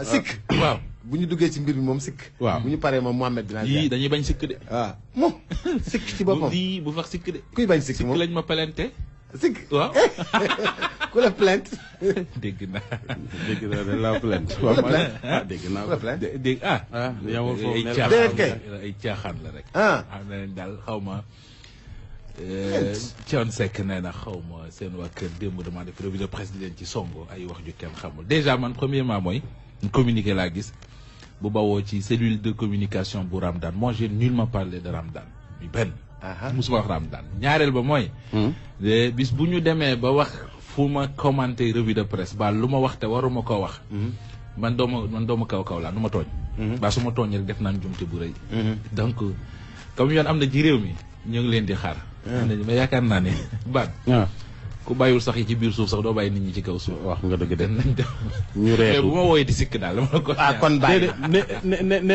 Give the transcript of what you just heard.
sikk. waaw bu ñu duggee ci mbir mi moom sikk. waaw bu ñu paree moom Mouhamed dinaa yii dañuy bañ sikk de. waaw moom sikk ci boppam. bu fax sikk de. kuy bañ sikk moom lañ ma pelente. sikk waaw. ku la plainte. dégg naa. dégg naa dañ laa plainte. ku la plainte dégg naa ku la plainte. dégg yamul foofu ne ay caaxaan la rek. ah xam nañ daal xaw ma. Thione Seck nee na xaw ma seen waa kër démb damaa def revue de presse di leen ci songo ay wax ju kenn xamul déjà man premièrement mooy communiqué laa gis bu bawoo ci cellule de communication bu Ramdan moi j'ai nullement parlé de Ramdan bi benn. musuma wax Ramdan ñaareel ba mooy. bis bu ñu demee ba wax fu ma commenté revue de presse ba lu ma wax te waruma koo wax. man doomu kaw laa nu ma tooñ. ba su ma tooñ rek def naa njumte bu rëy. donc comme yoon am na ci réew mi ñu ngi leen di xaar. mais yaakaar naa ne baat. ku bàyyiwul sax yi ci biir suuf sax doo bàyyi nit ñi ci kaw suuf. wax nga dëgg de nañ dem ñu reetu mais bu ma wooyee di sikk daal dama la ko. kon bàyyi ne